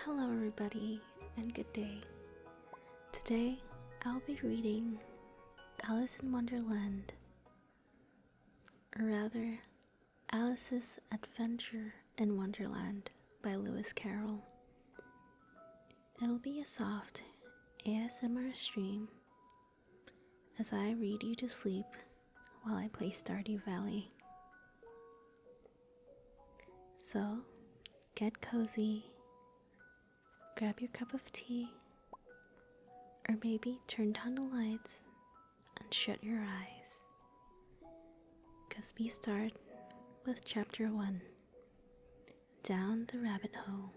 Hello everybody and good day. Today I'll be reading Alice in Wonderland, or rather Alice's Adventure in Wonderland by Lewis Carroll. It'll be a soft ASMR stream as I read you to sleep while I play Stardew Valley. So get cozy, grab your cup of tea, or maybe turn down the lights and shut your eyes, because we start with Chapter 1, Down the Rabbit Hole.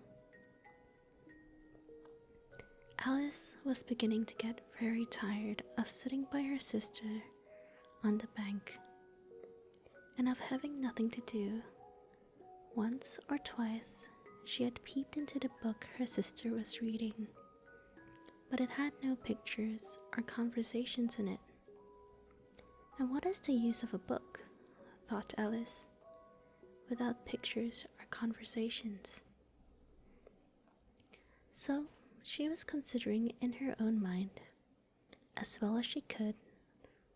Alice was beginning to get very tired of sitting by her sister on the bank and of having nothing to do. Once or twice she had peeped into the book her sister was reading, but it had no pictures or conversations in it. And what is the use of a book, thought Alice, without pictures or conversations? So she was considering in her own mind, as well as she could,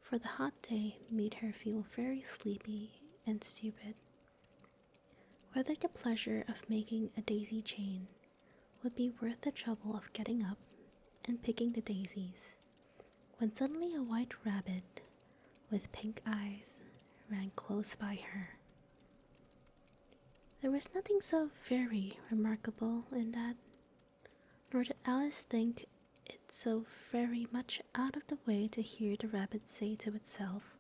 for the hot day made her feel very sleepy and stupid, whether the pleasure of making a daisy chain would be worth the trouble of getting up and picking the daisies, when suddenly a white rabbit with pink eyes ran close by her. There was nothing so very remarkable in that, nor did Alice think it so very much out of the way to hear the rabbit say to itself,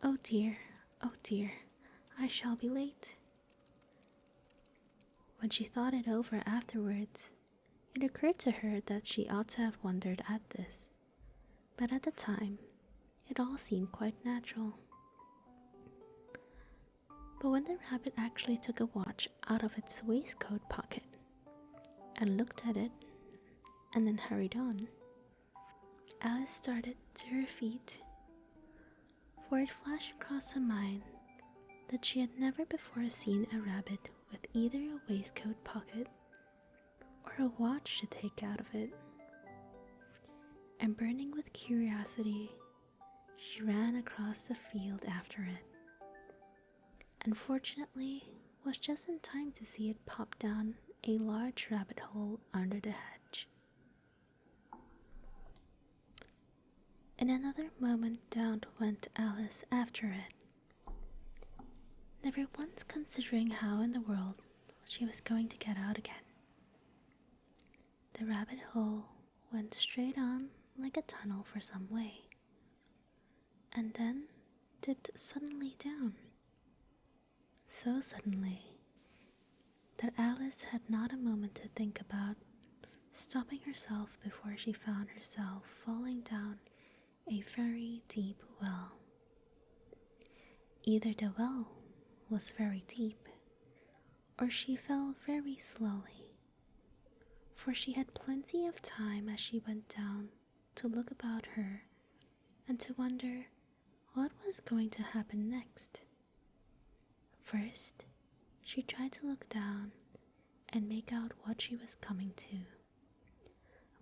oh dear, I shall be late." When she thought it over afterwards, it occurred to her that she ought to have wondered at this, but at the time, it all seemed quite natural. But when the rabbit actually took a watch out of its waistcoat pocket and looked at it, and then hurried on, Alice started to her feet, for it flashed across her mind that she had never before seen a rabbit with either a waistcoat pocket or a watch to take out of it. And burning with curiosity, she ran across the field after it, and fortunately was just in time to see it pop down a large rabbit hole under the hedge. In another moment down went Alice after it, never once considering how in the world she was going to get out again. The rabbit hole went straight on like a tunnel for some way, and then dipped suddenly down. So suddenly that Alice had not a moment to think about stopping herself before she found herself falling down a very deep well. Either the well was very deep, or she fell very slowly, for she had plenty of time as she went down to look about her and to wonder what was going to happen next. First, she tried to look down and make out what she was coming to,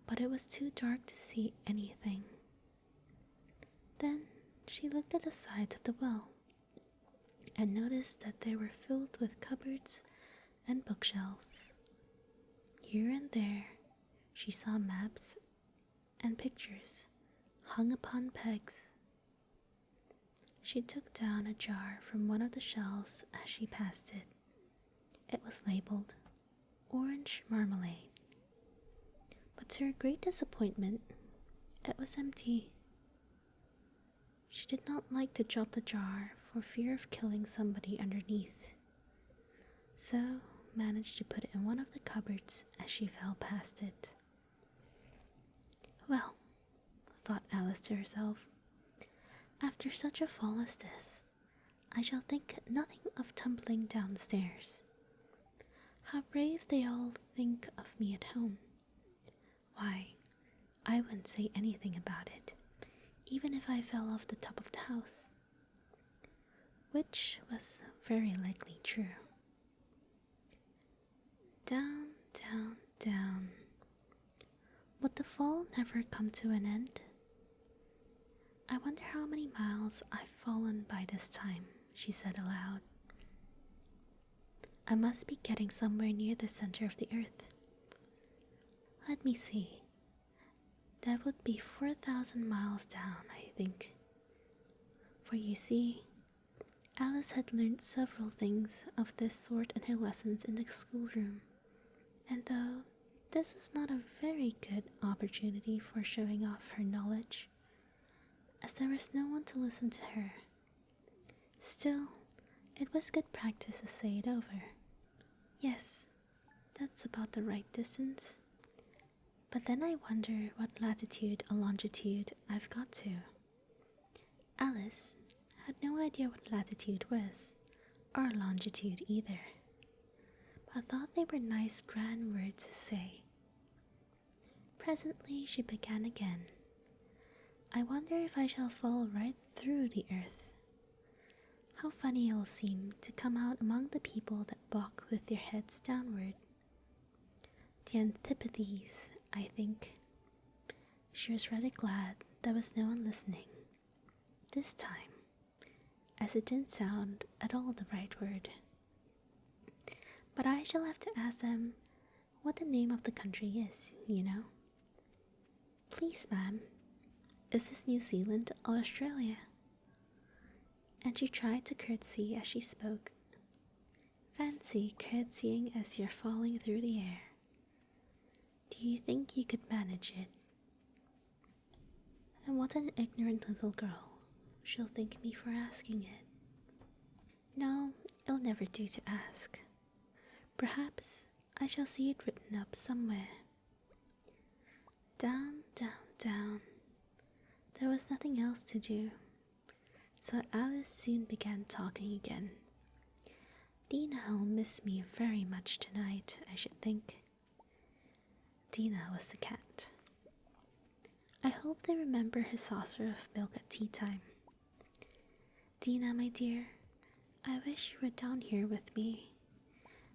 but it was too dark to see anything. Then she looked at the sides of the well and noticed that they were filled with cupboards and bookshelves. Here and there she saw maps and pictures hung upon pegs. She took down a jar from one of the shelves as she passed it. It was labeled Orange Marmalade, but to her great disappointment, it was empty. She did not like to drop the jar for fear of killing somebody underneath, so managed to put it in one of the cupboards as she fell past it. Well, thought Alice to herself, after such a fall as this, I shall think nothing of tumbling downstairs. How brave they all think of me at home. Why, I wouldn't say anything about it, even if I fell off the top of the house. Which was very likely true. Down, down, down. Would the fall never come to an end? I wonder how many miles I've fallen by this time, she said aloud. I must be getting somewhere near the center of the earth. Let me see. That would be 4,000 miles down, I think. For you see, Alice had learned several things of this sort in her lessons in the schoolroom, and though this was not a very good opportunity for showing off her knowledge, as there was no one to listen to her, still, it was good practice to say it over. Yes, that's about the right distance. But then I wonder what latitude or longitude I've got to. Alice had no idea what latitude was, or longitude either, but thought they were nice grand words to say. Presently she began again. I wonder if I shall fall right through the earth. How funny it'll seem to come out among the people that walk with their heads downward. The antipodes, I think. She was rather glad there was no one listening this time, as it didn't sound at all the right word. But I shall have to ask them what the name of the country is, you know. Please, ma'am, is this New Zealand or Australia? And she tried to curtsy as she spoke. Fancy curtsying as you're falling through the air. Do you think you could manage it? And what an ignorant little girl. She'll thank me for asking it. No, it'll never do to ask. Perhaps I shall see it written up somewhere. Down, down, down. There was nothing else to do, so Alice soon began talking again. Dinah'll miss me very much tonight, I should think. Dinah was the cat. I hope they remember her saucer of milk at tea time. Dinah, my dear, I wish you were down here with me.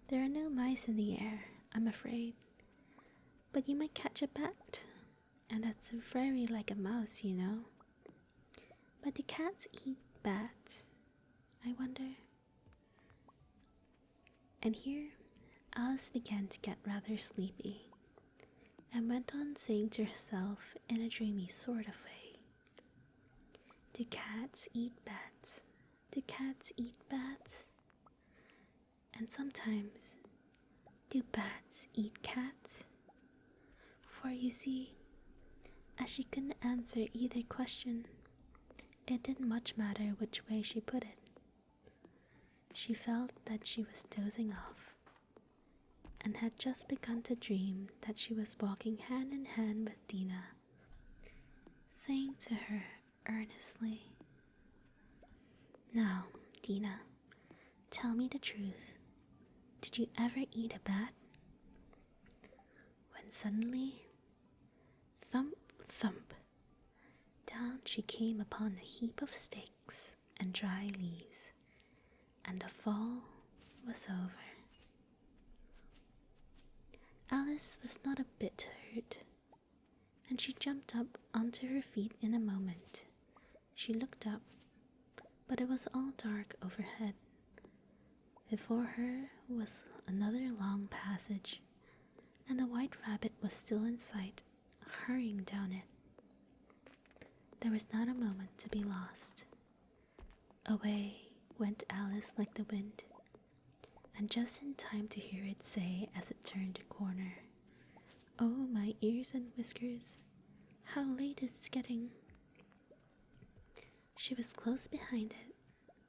There are no mice in the air, I'm afraid, but you might catch a bat, and that's very like a mouse, you know. But do cats eat bats? I wonder. And here Alice began to get rather sleepy, and went on saying to herself in a dreamy sort of way, do cats eat bats? Do cats eat bats? And sometimes, do bats eat cats? For you see, as she couldn't answer either question, it didn't much matter which way she put it. She felt that she was dozing off, and had just begun to dream that she was walking hand in hand with Dinah, saying to her earnestly, Now, Dinah, tell me the truth. Did you ever eat a bat? When suddenly, thump, thump, down she came upon a heap of sticks and dry leaves, and the fall was over. Alice was not a bit hurt, and she jumped up onto her feet in a moment. She looked up, but it was all dark overhead. Before her was another long passage, and the white rabbit was still in sight, hurrying down it. There was not a moment to be lost. Away went Alice like the wind, and just in time to hear it say as it turned a corner, Oh, my ears and whiskers, how late it's getting. She was close behind it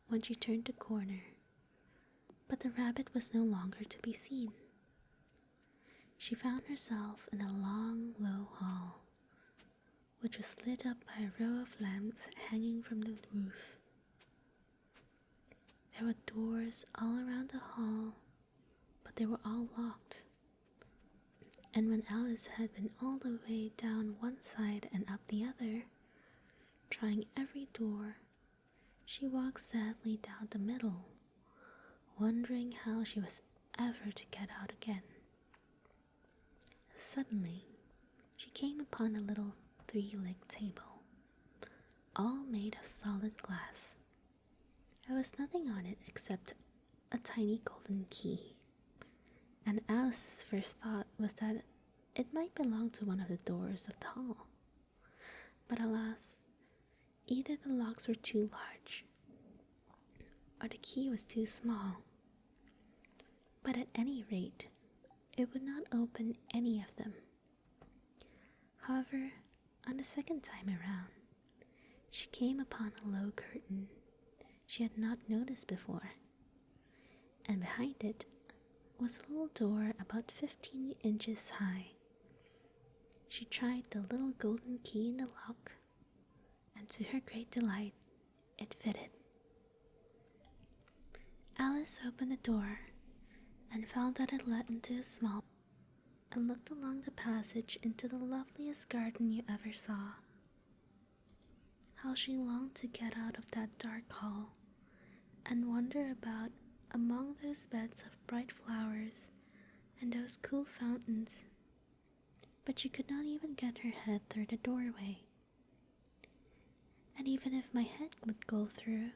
when she turned the corner, but the rabbit was no longer to be seen. She found herself in a long, low hall, which was lit up by a row of lamps hanging from the roof. There were doors all around the hall, but they were all locked. And when Alice had been all the way down one side and up the other, trying every door, she walked sadly down the middle, wondering how she was ever to get out again. suddenly, she came upon a little three-legged table, all made of solid glass. There was nothing on it except a tiny golden key, and Alice's first thought was that it might belong to one of the doors of the hall. But alas, either the locks were too large, or the key was too small. But at any rate, it would not open any of them. However, on the second time around, she came upon a low curtain she had not noticed before, and behind it was a little door about 15 inches high. She tried the little golden key in the lock, and to her great delight, it fitted. Alice opened the door and found that it led into a small and looked along the passage into the loveliest garden you ever saw. How she longed to get out of that dark hall and wander about among those beds of bright flowers and those cool fountains. But she could not even get her head through the doorway. And even if my head would go through,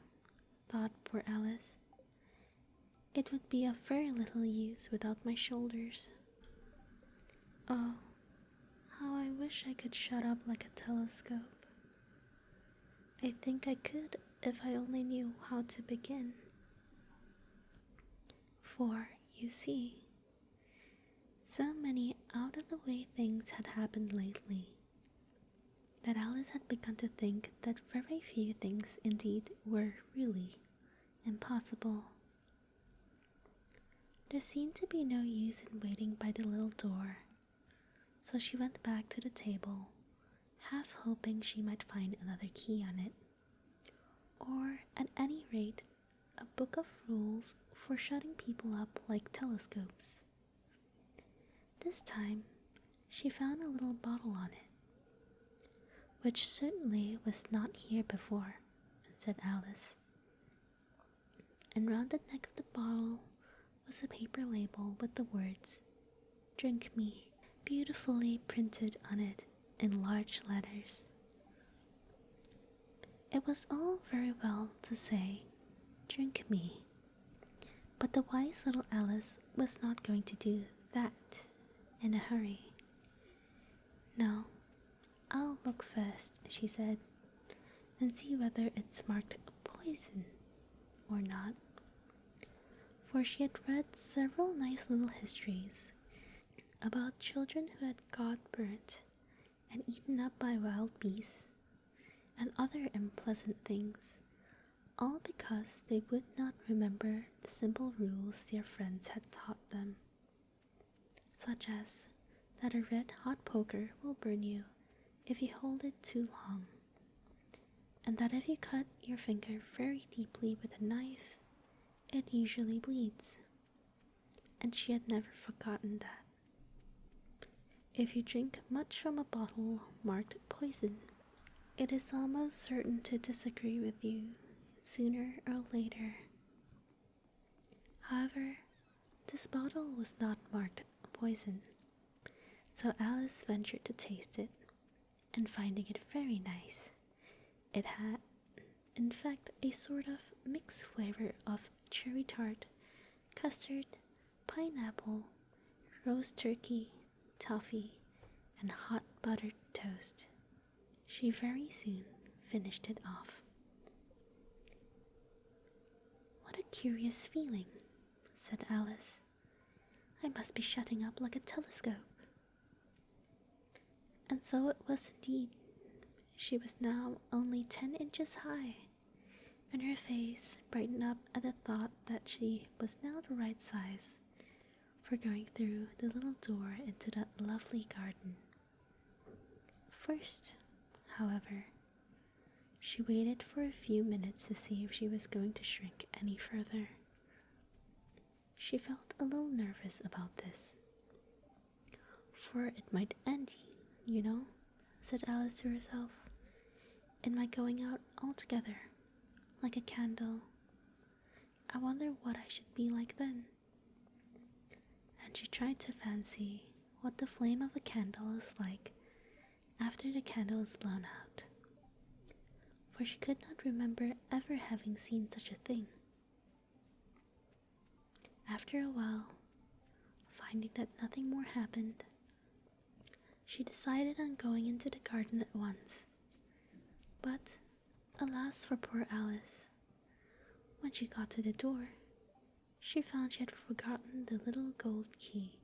thought poor Alice, it would be of very little use without my shoulders. Oh, how I wish I could shut up like a telescope. I think I could if I only knew how to begin. For, you see, so many out-of-the-way things had happened lately that Alice had begun to think that very few things indeed were really impossible. There seemed to be no use in waiting by the little door, so she went back to the table, half hoping she might find another key on it, or at any rate a book of rules for shutting people up like telescopes. This time she found a little bottle on it, which certainly was not here before, said Alice. And round the neck of the bottle was a paper label with the words, "Drink me," beautifully printed on it in large letters. It was all very well to say, "Drink me," but the wise little Alice was not going to do that in a hurry. "No, I'll look first," she said, "and see whether it's marked poison or not." For she had read several nice little histories about children who had got burnt and eaten up by wild beasts and other unpleasant things, all because they would not remember the simple rules their friends had taught them, such as that a red-hot poker will burn you if you hold it too long, and that if you cut your finger very deeply with a knife, it usually bleeds. And she had never forgotten that. If you drink much from a bottle marked poison, it is almost certain to disagree with you sooner or later. However, this bottle was not marked poison, so Alice ventured to taste it, and finding it very nice, it had, in fact, a sort of mixed flavor of cherry tart, custard, pineapple, roast turkey, toffee, and hot buttered toast. She very soon finished it off. "What a curious feeling," said Alice. "I must be shutting up like a telescope." And so it was indeed. She was now only 10 inches high, and her face brightened up at the thought that she was now the right size for going through the little door into that lovely garden. First, however, she waited for a few minutes to see if she was going to shrink any further. She felt a little nervous about this, for it might end, you know, said Alice to herself. "It might going out altogether, like a candle. I wonder what I should be like then." And she tried to fancy what the flame of a candle is like after the candle is blown out, for she could not remember ever having seen such a thing. After a while, finding that nothing more happened, she decided on going into the garden at once. But, alas for poor Alice, when she got to the door, she found she had forgotten the little gold key.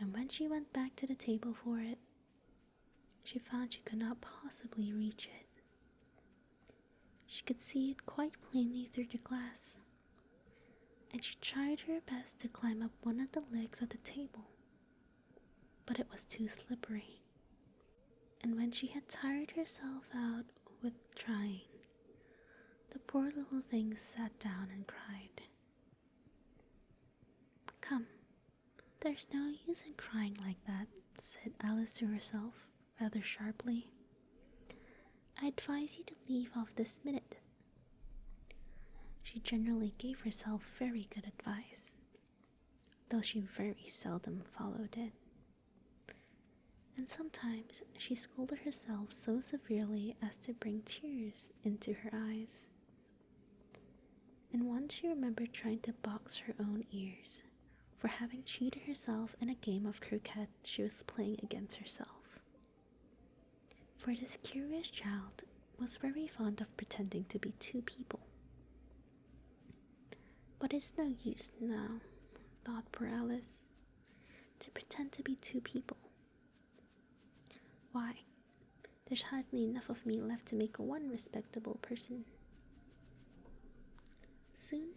And when she went back to the table for it, she found she could not possibly reach it. She could see it quite plainly through the glass, and she tried her best to climb up one of the legs of the table, but it was too slippery. And when she had tired herself out with trying, the poor little thing sat down and cried. "Come, there's no use in crying like that," said Alice to herself, rather sharply. "I advise you to leave off this minute." She generally gave herself very good advice, though she very seldom followed it. And sometimes she scolded herself so severely as to bring tears into her eyes. And once she remembered trying to box her own ears for having cheated herself in a game of croquet she was playing against herself. For this curious child was very fond of pretending to be two people. But it's no use now, thought poor Alice, to pretend to be two people. Why, there's hardly enough of me left to make one respectable person. Soon,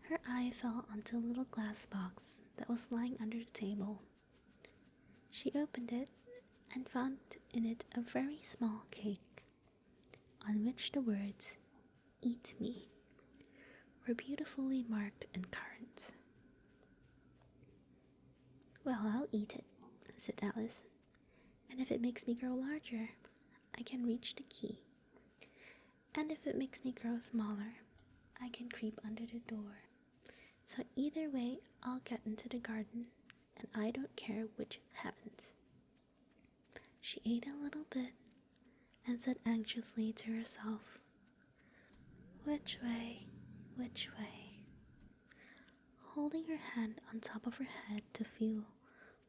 her eye fell onto a little glass box that was lying under the table. She opened it and found in it a very small cake, on which the words, "Eat me," were beautifully marked in currants. "Well, I'll eat it," said Alice, "and if it makes me grow larger, I can reach the key. And if it makes me grow smaller, I can creep under the door. So either way, I'll get into the garden, and I don't care which happens." She ate a little bit and said anxiously to herself, "Which way? Which way?" holding her hand on top of her head to feel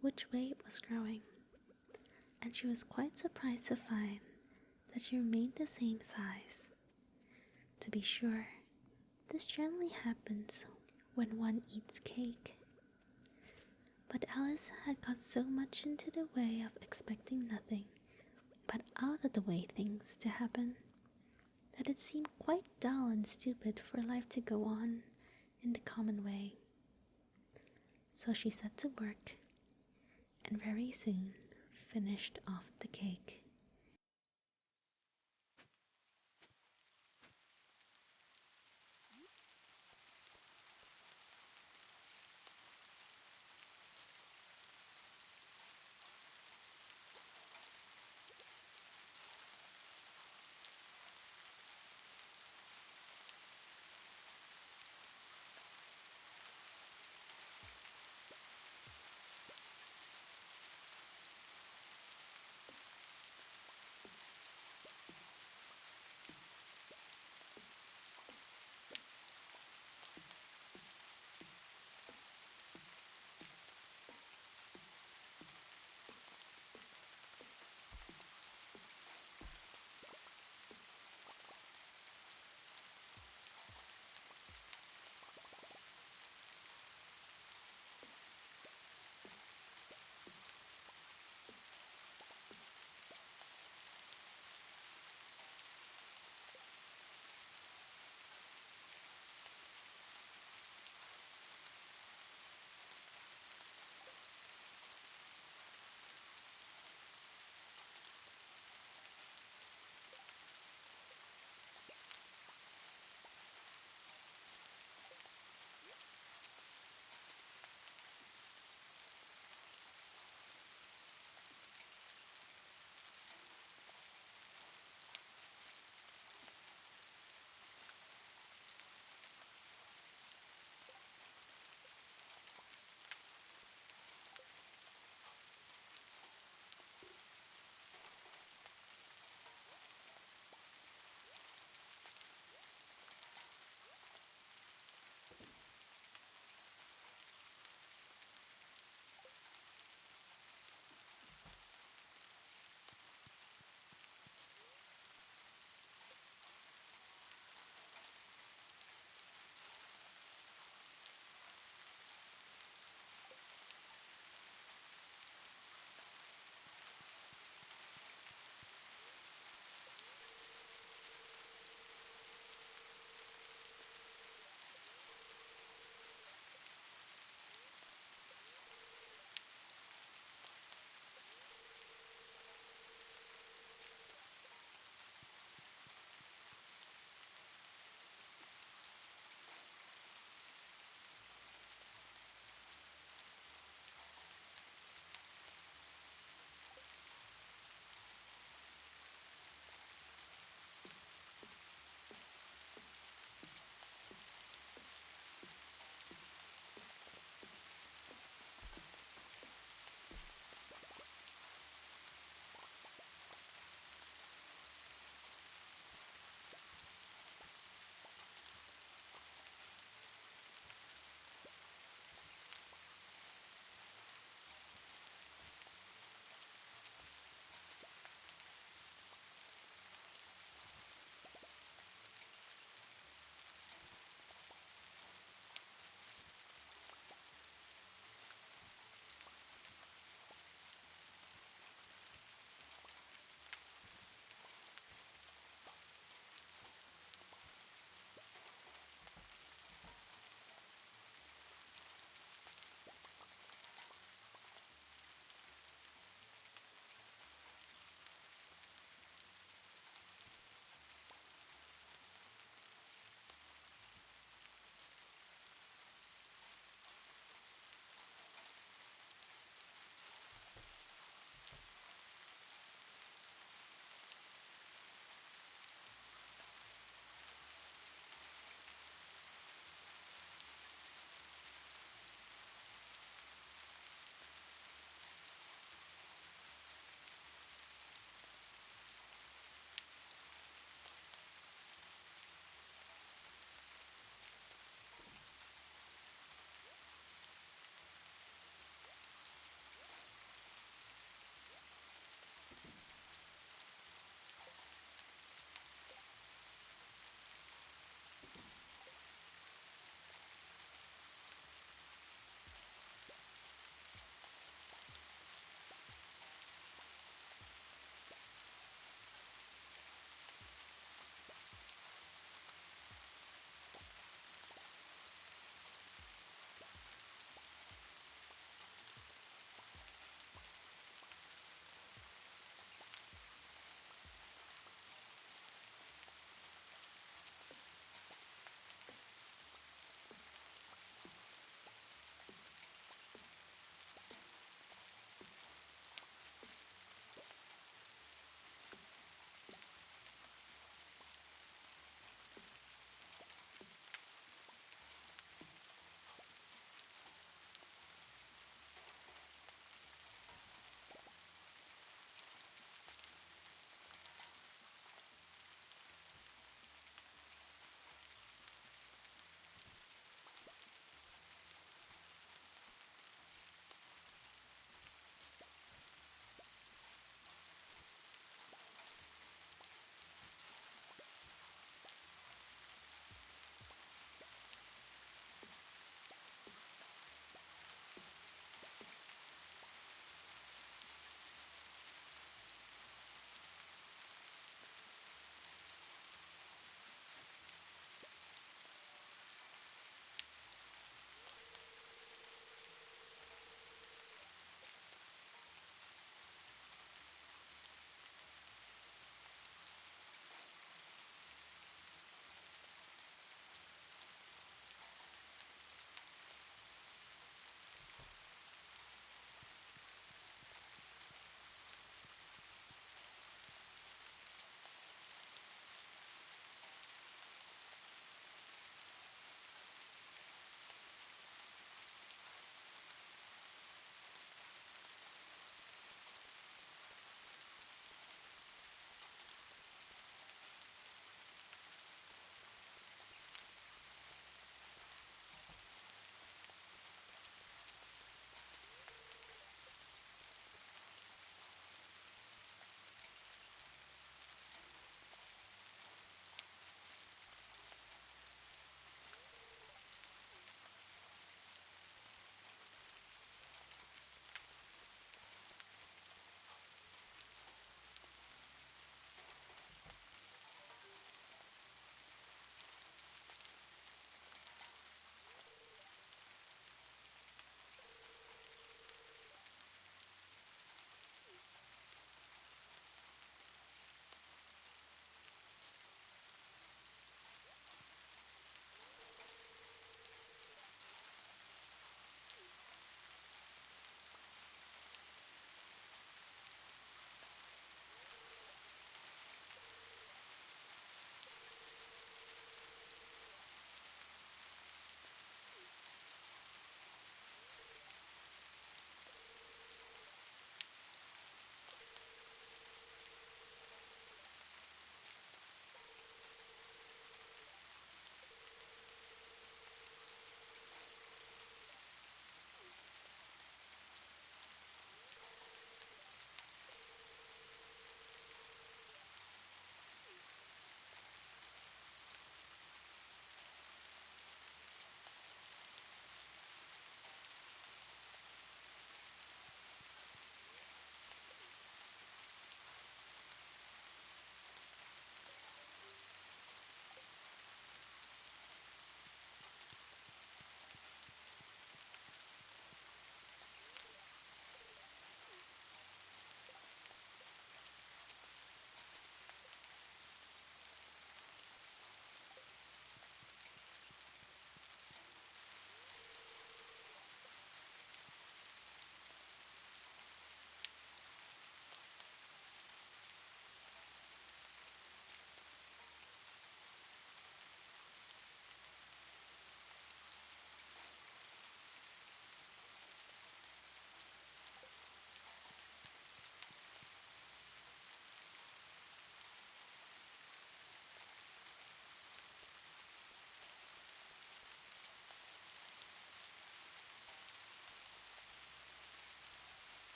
which way it was growing. And she was quite surprised to find that she remained the same size. To be sure, this generally happens when one eats cake. But Alice had got so much into the way of expecting nothing but out of the way things to happen that it seemed quite dull and stupid for life to go on in the common way. So she set to work and very soon finished off the cake.